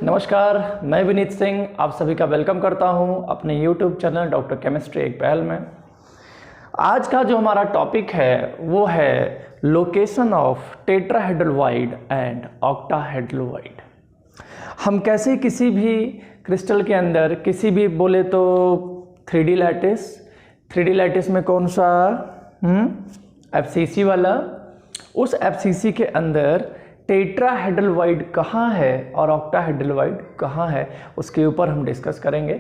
नमस्कार, मैं विनीत सिंह आप सभी का वेलकम करता हूं अपने YouTube चैनल डॉक्टर केमिस्ट्री एक पहल में। आज का जो हमारा टॉपिक है वो है location of tetrahedral and octahedral. हम कैसे किसी भी क्रिस्टल के अंदर किसी भी बोले तो 3D लैटिस में कौन सा FCC वाला, उस FCC के अंदर टेट्राहेड्रल कहाँ है और ऑक्टाहेड्रल कहाँ है उसके ऊपर हम डिस्कस करेंगे।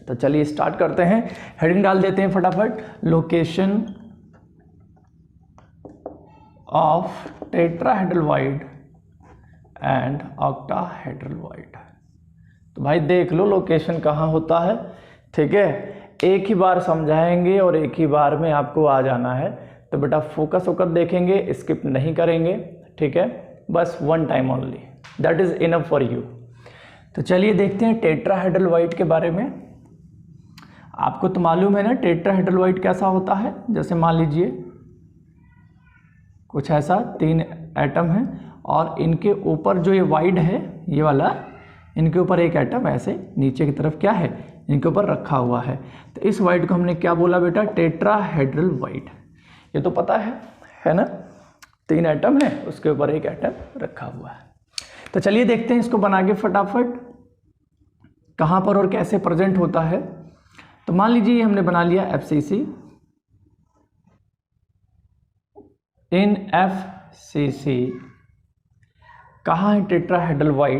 तो चलिए स्टार्ट करते हैं, हेडिंग डाल देते हैं फटाफट, location of tetrahedral and octahedral. तो भाई देख लो लोकेशन कहाँ होता है, ठीक है। एक ही बार समझाएंगे और एक ही बार में आपको आ जाना है, तो बेटा फोकस होकर देखेंगे, स्किप नहीं करेंगे, ठीक है। बस one time only, that is enough for you. तो चलिए देखते हैं टेट्राहेड्रल के बारे में। आपको तो मालूम है ना टेट्राहेड्रल कैसा होता है। जैसे मान लीजिए कुछ ऐसा 3 एटम है और इनके ऊपर जो ये वाइड है ये वाला, इनके ऊपर एक एटम ऐसे नीचे की तरफ क्या है इनके ऊपर रखा हुआ है। तो इस वाइड को हमने क्या बोला बेटा, टेट्राहेड्रल। ये तो पता है ना, 3 एटम है उसके ऊपर एक एटम रखा हुआ है। तो चलिए देखते हैं इसको बना के फटाफट कहाँ पर और कैसे प्रेजेंट होता है। तो मान लीजिए हमने बना लिया FCC। इन FCC कहाँ है टेट्राहेड्रल,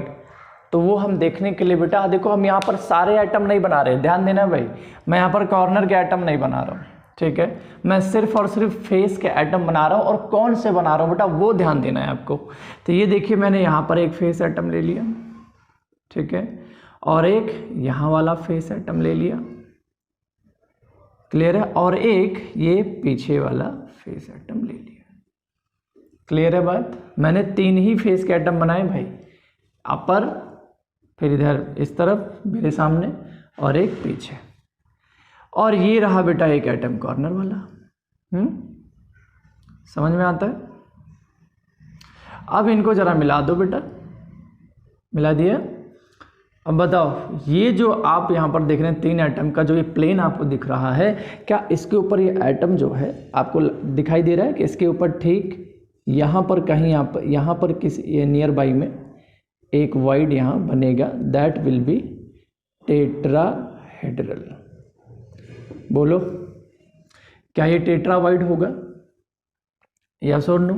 तो वो हम देखने के लिए बेटा देखो हम यहाँ पर सारे एटम नहीं बना रहे, ध्यान देना भाई, मैं यहाँ पर कॉर्नर के एटम नहीं बना रहा हूँ, ठीक है। मैं सिर्फ और सिर्फ फेस के एटम बना रहा हूँ, और कौन से बना रहा हूँ बेटा वो ध्यान देना है आपको। तो ये देखिए मैंने यहाँ पर एक फेस एटम ले लिया, ठीक है, और एक यहाँ वाला फेस एटम ले लिया, क्लियर है, और एक ये पीछे वाला फेस एटम ले लिया, क्लियर है बात। मैंने 3 ही फेस के एटम बनाए भाई, अपर, फिर इधर इस तरफ मेरे सामने और एक पीछे, और ये रहा बेटा एक एटम कॉर्नर वाला। समझ में आता है। अब इनको जरा मिला दो बेटा, मिला दिया। अब बताओ ये जो आप यहाँ पर देख रहे हैं 3 एटम का जो ये प्लेन आपको दिख रहा है, क्या इसके ऊपर ये एटम जो है आपको दिखाई दे रहा है कि इसके ऊपर ठीक यहाँ पर कहीं यहाँ पर किसी ये नियर बाई में एक वाइड यहाँ बनेगा, दैट विल बी टेट्राहेड्रल। बोलो क्या ये टेट्रावाइड होगा, यस और नो।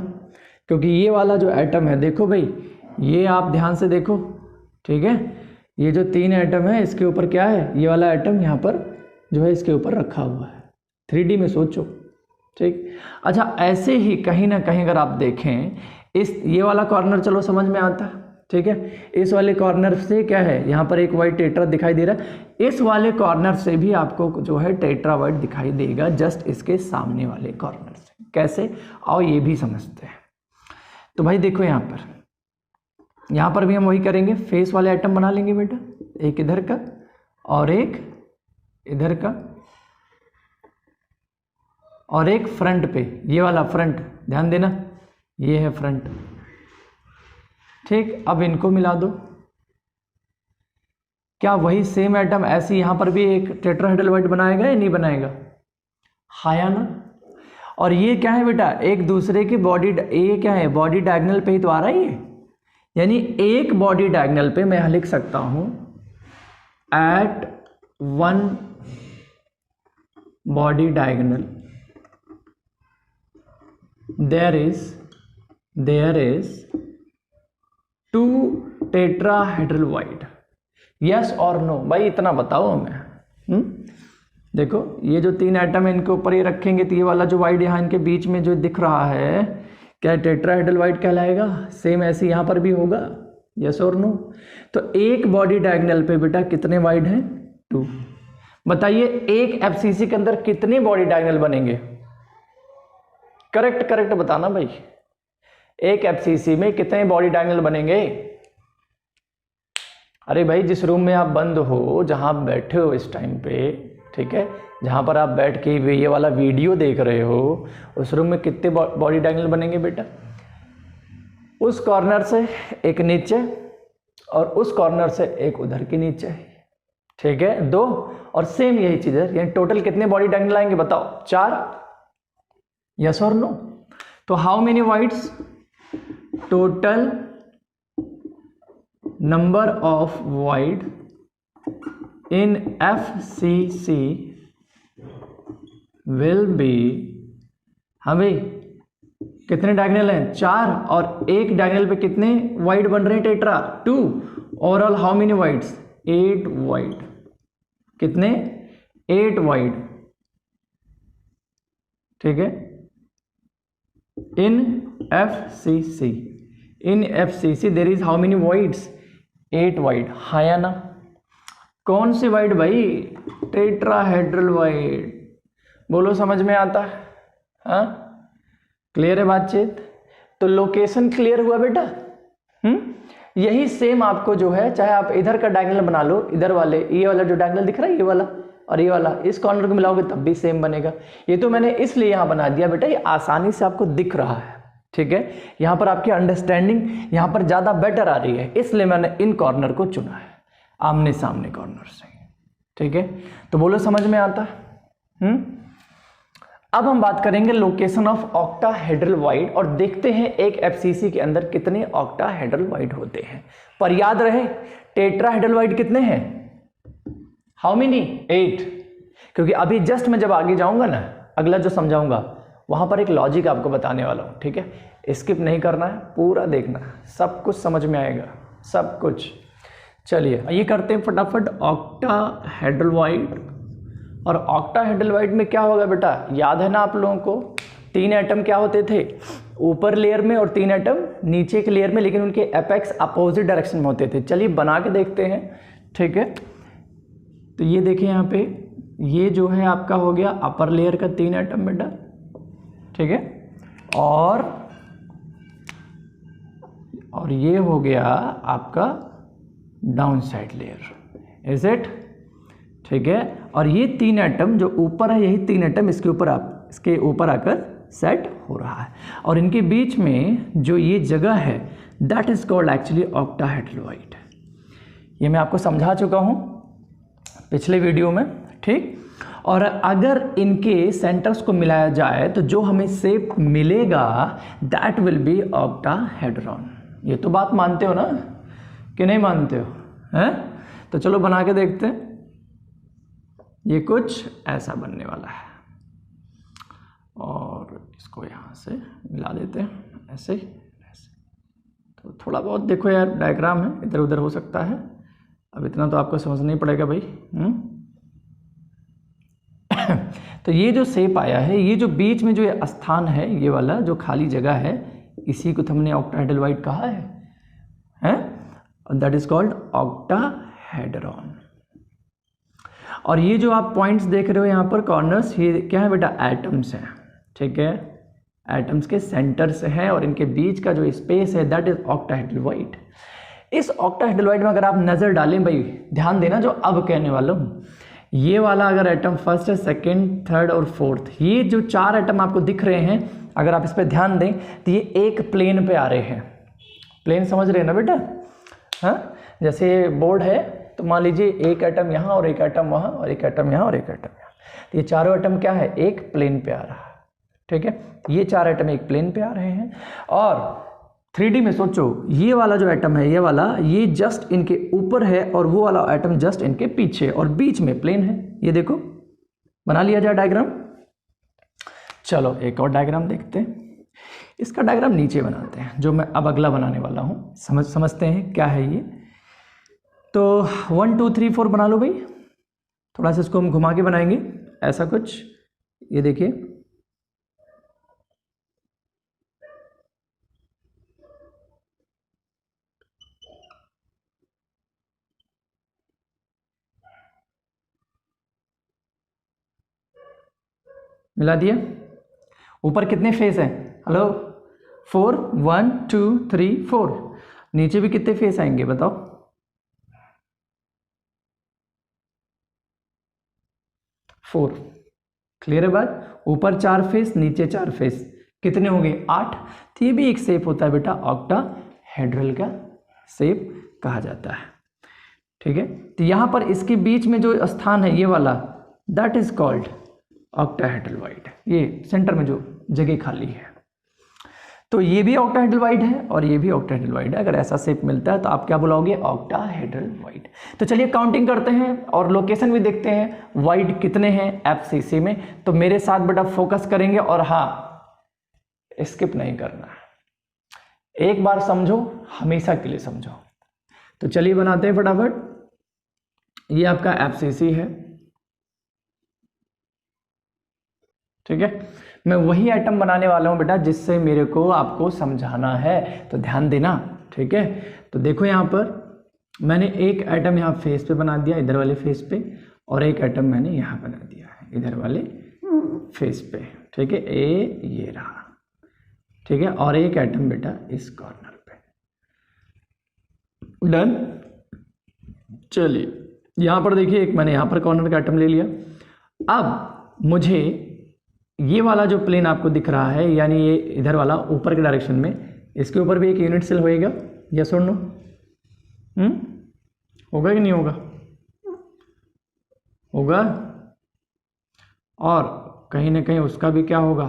क्योंकि ये वाला जो एटम है देखो भाई, ये आप ध्यान से देखो, ठीक है, ये जो 3 एटम है इसके ऊपर क्या है, ये वाला एटम यहाँ पर जो है इसके ऊपर रखा हुआ है। 3D में सोचो, ठीक। अच्छा ऐसे ही कहीं ना कहीं अगर आप देखें ये वाला कॉर्नर चलो समझ में आता है, ठीक है। इस वाले कॉर्नर से क्या है, यहाँ पर एक वाइट टेट्रा दिखाई दे रहा है, इस वाले कॉर्नर से भी आपको जो है टेट्रावाइट दिखाई देगा, जस्ट इसके सामने वाले कॉर्नर से। कैसे, आओ ये भी समझते हैं। तो भाई देखो यहाँ पर भी हम वही करेंगे, फेस वाले आइटम बना लेंगे बेटा, एक इधर का और एक इधर का और एक फ्रंट पे, ये वाला फ्रंट, ध्यान देना ये है फ्रंट, ठीक। अब इनको मिला दो, क्या वही सेम एटम ऐसे यहाँ पर भी एक टेट्राहेड्रल बनाएगा या नहीं बनाएगा, हाया ना। और ये क्या है बेटा, एक दूसरे की बॉडी, ये क्या है बॉडी डायगोनल पे ही तो आ रहा है ये, यानी एक बॉडी डायगोनल पे मैं लिख सकता हूं at one body diagonal there is 2 tetrahedral. Yes और नो भाई, इतना बताओ हमें। देखो ये जो 3 एटम है इनके ऊपर ये रखेंगे, तो ये वाला जो वाइड यहाँ इनके बीच में जो दिख रहा है क्या टेट्राहेड्रल कहलाएगा, सेम ऐसे यहाँ पर भी होगा, यस और नो। तो एक बॉडी डायगोनल पे बेटा कितने वाइड हैं, 2। बताइए एक FCC के अंदर कितने बॉडी डायगोनल बनेंगे, करेक्ट बताना भाई, एक FCC में कितने बॉडी डायगोनल बनेंगे। अरे भाई जिस रूम में आप बंद हो, जहां आप बैठे हो इस टाइम पे, ठीक है, जहां पर आप बैठ के ये वाला वीडियो देख रहे हो, उस रूम में कितने बॉडी डायगोनल बनेंगे बेटा, उस कॉर्नर से एक नीचे और उस कॉर्नर से एक उधर के नीचे, ठीक है, 2, और सेम यही चीज है, यानी टोटल कितने बॉडी डायगोनल आएंगे बताओ, 4, यस और नो। तो how many wides, total number of wide in FCC will be, हाँ भाई कितने डायगोनल हैं, 4, और एक डायगोनल पे कितने वाइड बन रहे हैं tetra, 2, overall how many voids, 8 void, कितने, 8 वाइड, ठीक है, in FCC, in FCC there is how many voids, 8 void, हाँ या ना, कौन सी वाइड भाई, टेट्राहेड्रल वाइड, बोलो समझ में आता है, हाँ क्लियर है बातचीत। तो लोकेशन क्लियर हुआ बेटा, यही सेम आपको जो है, चाहे आप इधर का डायगोनल बना लो, इधर वाले ये वाला जो डायगोनल दिख रहा है, ये वाला और ये वाला, इस कॉर्नर को मिलाओगे तब भी सेम बनेगा। ये तो मैंने इसलिए यहां बना दिया बेटा, ये आसानी से आपको दिख रहा है, ठीक है, यहां पर आपकी अंडरस्टैंडिंग यहां पर ज्यादा बेटर आ रही है, इसलिए मैंने इन कॉर्नर को चुना है, आमने सामने कॉर्नर से, ठीक है। तो बोलो समझ में आता है। अब हम बात करेंगे लोकेशन ऑफ ऑक्टाहेड्रल वाइड, और देखते हैं एक FCC के अंदर कितने ऑक्टाहेड्रल वाइड होते हैं। पर याद रहे टेट्राहेड्रल वाइड कितने हैं, हाउ मेनी, 8, क्योंकि अभी जस्ट मैं जब आगे जाऊंगा ना, अगला जो समझाऊंगा वहां पर एक लॉजिक आपको बताने वाला हूं, ठीक है, स्किप नहीं करना है, पूरा देखना है, सब कुछ समझ में आएगा, सब कुछ। चलिए ये करते हैं फटाफट, ऑक्टाहेड्रल वाइड। और ऑक्टाहेड्रल वाइड में क्या होगा बेटा, याद है ना आप लोगों को, 3 एटम क्या होते थे, ऊपर लेयर में, और 3 एटम नीचे के लेयर में, लेकिन उनके एपेक्स अपोजिट डायरेक्शन में होते थे। चलिए बना के देखते हैं, ठीक है। तो ये देखिए यहाँ पे, ये जो है आपका हो गया अपर लेयर का 3 एटम बेटा, ठीक है, और ये हो गया आपका down side layer, is it, ठीक है। और ये 3 एटम जो ऊपर है, यही 3 एटम इसके ऊपर आकर सेट हो रहा है, और इनके बीच में जो ये जगह है that is called actually octahedral wide. ये मैं आपको समझा चुका हूं पिछले वीडियो में, ठीक। और अगर इनके सेंटर्स को मिलाया जाए तो जो हमें शेप मिलेगा दैट विल बी ऑक्टाहेड्रॉन। ये तो बात मानते हो ना कि नहीं मानते हो, हैं? तो चलो बना के देखते हैं। ये कुछ ऐसा बनने वाला है, और इसको यहाँ से मिला देते हैं, ऐसे ऐसे। तो थोड़ा बहुत देखो यार, डायग्राम है, इधर उधर हो सकता है, अब इतना तो आपको समझना ही पड़ेगा भाई। तो ये जो शेप आया है, ये जो बीच में जो ये स्थान है, ये वाला जो खाली जगह है, इसी को हमने ऑक्टाहेड्रल वाइड कहा है, दैट इज कॉल्ड ऑक्टाहेड्रॉन। और ये जो आप पॉइंट्स देख रहे हो यहाँ पर कॉर्नर्स, ये क्या है बेटा, एटम्स हैं, ठीक है, एटम्स के सेंटर से हैं, और इनके बीच का जो स्पेस है दैट इज ऑक्टाहेड्रल वाइड। इस ऑक्टाहेड्रल वाइड में अगर आप नजर डालें भाई, ध्यान देना जो अब कहने वाला हूँ, ये वाला अगर एटम फर्स्ट है, सेकंड, थर्ड और फोर्थ, ये जो 4 एटम आपको दिख रहे हैं, अगर आप इस पर ध्यान दें तो ये एक प्लेन पे आ रहे हैं। प्लेन समझ रहे हैं ना बेटा, हाँ, जैसे बोर्ड है तो मान लीजिए एक एटम यहाँ और एक एटम वहाँ और एक एटम यहाँ और एक एटम यहाँ, तो ये चारों एटम क्या है, एक प्लेन पे आ रहा है, ठीक है। ये 4 एटम एक प्लेन पे आ रहे हैं, और 3D में सोचो, ये वाला जो एटम है, ये वाला, ये जस्ट इनके ऊपर है, और वो वाला एटम जस्ट इनके पीछे, और बीच में प्लेन है। ये देखो, बना लिया जाए डायग्राम। चलो एक और डायग्राम देखते हैं, इसका डायग्राम नीचे बनाते हैं, जो मैं अब अगला बनाने वाला हूँ। समझते हैं क्या है ये। तो 1 2 3 4 बना लो भाई, थोड़ा सा इसको हम घुमा के बनाएंगे, ऐसा कुछ। ये देखिए, मिला दिया। ऊपर कितने फेस हैं, हेलो, 4, 1 2 3 4। नीचे भी कितने फेस आएंगे बताओ, 4। क्लियर है बात, ऊपर 4 फेस, नीचे 4 फेस, कितने हो गए, 8। तो ये भी एक शेप होता है बेटा ऑक्टाहेड्रल का शेप, कहा जाता है। ठीक है, तो यहाँ पर इसके बीच में जो स्थान है ये वाला, that is called octahedral wide. ये सेंटर में जो जगह खाली है, तो ये भी ऑक्टाहेड्रल वाइड है और ये भी ऑक्टाहेड्रल वाइड है। अगर ऐसा शेप मिलता है तो आप क्या बुलाओगे, ऑक्टाहेड्रल वाइड। तो चलिए काउंटिंग करते हैं और लोकेशन भी देखते हैं वाइड कितने हैं एफसीसी में। तो मेरे साथ बेटा फोकस करेंगे और हाँ, स्किप नहीं करना, एक बार समझो हमेशा के लिए समझो। तो चलिए बनाते हैं फटाफट। ये आपका एफसीसी है, ठीक है। मैं वही आइटम बनाने वाला हूं बेटा जिससे मेरे को आपको समझाना है, तो ध्यान देना, ठीक है। तो देखो यहाँ पर मैंने एक आइटम यहाँ फेस पे बना दिया, इधर वाले फेस पे, और एक आइटम मैंने यहाँ बना दिया है इधर वाले फेस पे, ठीक है। ये रहा, ठीक है, और एक आइटम बेटा इस कॉर्नर पे। डन। चलिए यहाँ पर देखिए, एक मैंने यहाँ पर कॉर्नर का आइटम ले लिया। अब मुझे ये वाला जो प्लेन आपको दिख रहा है, यानी ये इधर वाला ऊपर के डायरेक्शन में, इसके ऊपर भी एक यूनिट सेल होएगा, यस और नो? होगा कि नहीं होगा? होगा। और कहीं ना कहीं उसका भी क्या होगा,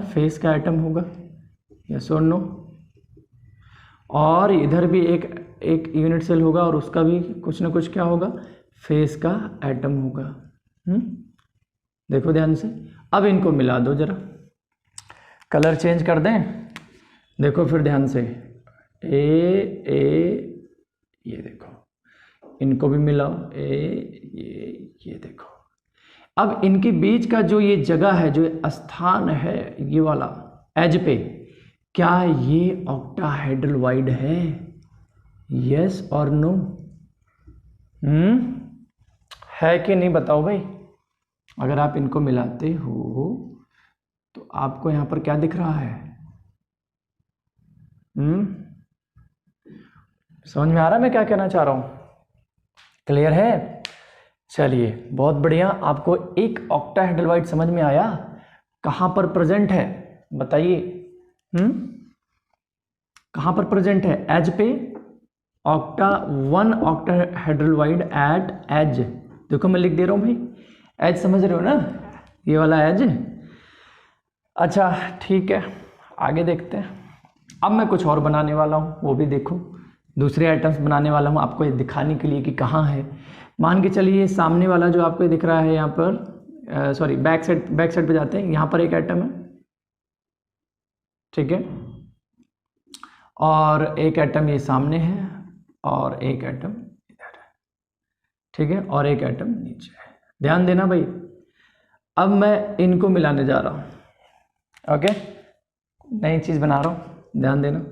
फेस का आइटम होगा, यस और नो? और इधर भी एक यूनिट सेल होगा और उसका भी कुछ ना कुछ क्या होगा, फेस का आइटम होगा। देखो ध्यान से, अब इनको मिला दो जरा, कलर चेंज कर दें। देखो फिर ध्यान से, ये देखो, इनको भी मिलाओ, ये देखो। अब इनके बीच का जो ये जगह है, जो स्थान है, ये वाला एज पे, क्या ये ऑक्टाहेड्रल वाइड है, यस और नो? है कि नहीं बताओ भाई। अगर आप इनको मिलाते हो तो आपको यहां पर क्या दिख रहा है? समझ में आ रहा है मैं क्या कहना चाह रहा हूं? क्लियर है? चलिए बहुत बढ़िया। आपको एक ऑक्टाहेड्रल वाइड समझ में आया, कहां पर प्रेजेंट है बताइए? कहां पर प्रेजेंट है? एज पे, one octahedral void at edge. देखो मैं लिख दे रहा हूं भाई, एज समझ रहे हो ना, ये वाला एज। अच्छा ठीक है, आगे देखते हैं। अब मैं कुछ और बनाने वाला हूँ, वो भी देखो, दूसरे आइटम्स बनाने वाला हूँ आपको ये दिखाने के लिए कि कहाँ है। मान के चलिए सामने वाला जो आपको दिख रहा है यहाँ पर, सॉरी बैक साइड पे जाते हैं, यहाँ पर एक आइटम है, ठीक है, और एक आइटम ये सामने है, और एक आइटम इधर है, ठीक है, और एक आइटम नीचे है। ध्यान देना भाई। अब मैं इनको मिलाने जा रहा हूँ, ओके, नई चीज़ बना रहा हूँ, ध्यान देना।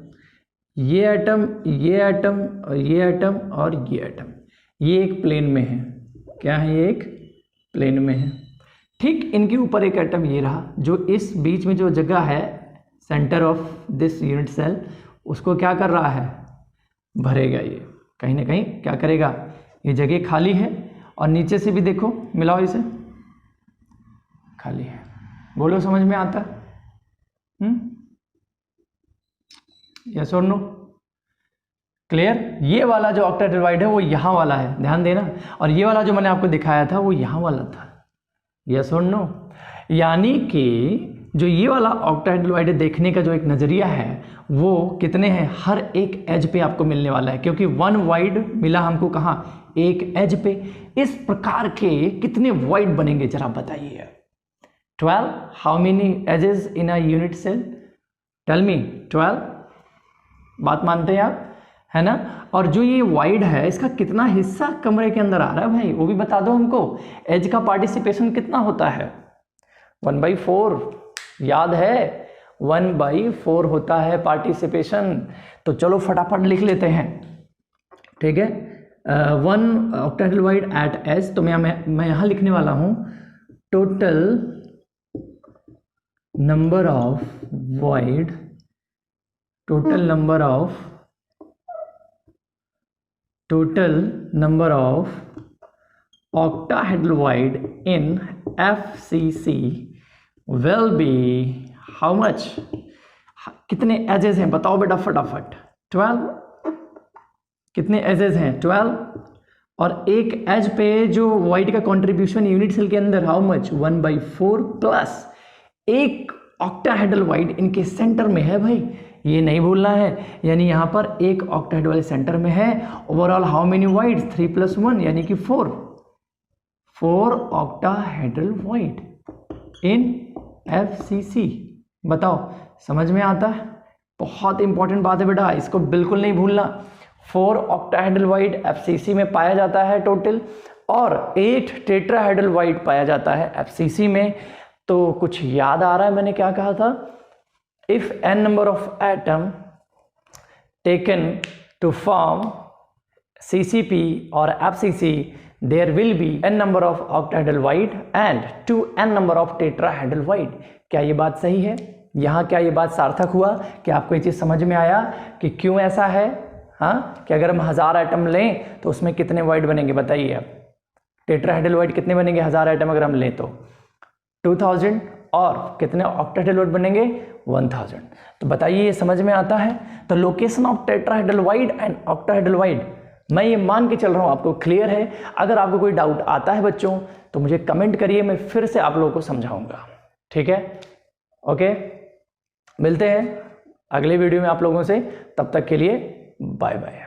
ये आइटम, ये आइटम, और ये आइटम, और ये आइटम, ये एक प्लेन में है। क्या है? ये एक प्लेन में है। ठीक इनके ऊपर एक आइटम ये रहा, जो इस बीच में जो जगह है, centre of this unit cell, उसको क्या कर रहा है? भरेगा। ये कहीं ना कहीं क्या करेगा? ये जगह खाली है, और नीचे से भी देखो, मिलाओ इसे, खाली है। बोलो समझ में आता है? यस और नो? क्लियर? ये वाला जो ऑक्टाहेड्रल वाइड है वो यहाँ वाला है, ध्यान देना, और ये वाला जो मैंने आपको दिखाया था वो यहाँ वाला था। यस और नो? यानी कि जो ये वाला ऑक्टाहेड्रल वाइड देखने का जो एक नज़रिया है वो कितने हैं? हर एक एज पे आपको मिलने वाला है, क्योंकि वन वाइड मिला हमको कहाँ? एक एज पे। इस प्रकार के कितने वाइड बनेंगे जरा बताइए? 12। How many edges in a unit cell? Tell me. 12। बात मानते हैं आप, है ना? और जो ये वाइड है, इसका कितना हिस्सा कमरे के अंदर आ रहा है भाई, वो भी बता दो हमको। एज का पार्टिसिपेशन कितना होता है? 1/4। याद है? 1/4 होता है पार्टिसिपेशन। तो चलो फटाफट लिख लेते हैं, ठीक है। 1 ऑक्टाहेड्रल वाइड एट एज, तो मैं यहां लिखने वाला हूं total number of wide, total number of octahedral wide in FCC will be how much? कितने एजेस हैं बताओ बेटा फटाफट? 12। कितने एजेस हैं 12, और एक एज पे जो वाइट का कंट्रीब्यूशन यूनिट सेल के अंदर हाउ मच 1/4 प्लस एक ऑक्टाहेड्रल वाइट इनके सेंटर में है भाई, ये नहीं भूलना है। यानी यहाँ पर एक ऑक्टाहेड्रल वाले सेंटर में है। ओवरऑल हाउ मेनी वाइट्स 3 + 1 यानी कि 4 ऑक्टाहेड्रल वाइट इन FCC। बताओ समझ में आता है? बहुत इंपॉर्टेंट बात है बेटा, इसको बिल्कुल नहीं भूलना। 4 ऑक्टाहेड्रल वाइट FCC में पाया जाता है टोटल, और 8 टेट्राहेड्रल वाइट पाया जाता है FCC में। तो कुछ याद आ रहा है मैंने क्या कहा था? If n number of atom taken to form CCP और FCC, there will be n number of octahedral white and 2n number of tetrahedral white। क्या ये बात सही है? यहाँ क्या ये बात सार्थक हुआ कि आपको ये चीज़ समझ में आया कि क्यों ऐसा है? हाँ, कि अगर हम 1000 एटम लें तो उसमें कितने वाइट बनेंगे बताइए आप? टेट्राहेड्रल वाइट कितने बनेंगे 1000 एटम अगर हम लें तो? 2000। और कितने ऑक्टाहेड्रल वाइट बनेंगे? 1000। तो बताइए ये समझ में आता है? तो location of tetrahedral white and octahedral white मैं ये मान के चल रहा हूँ आपको क्लियर है। अगर आपको कोई डाउट आता है बच्चों तो मुझे कमेंट करिए, मैं फिर से आप लोगों को समझाऊंगा। ठीक है, ओके, मिलते हैं अगले वीडियो में आप लोगों से। तब तक के लिए बाय बाय।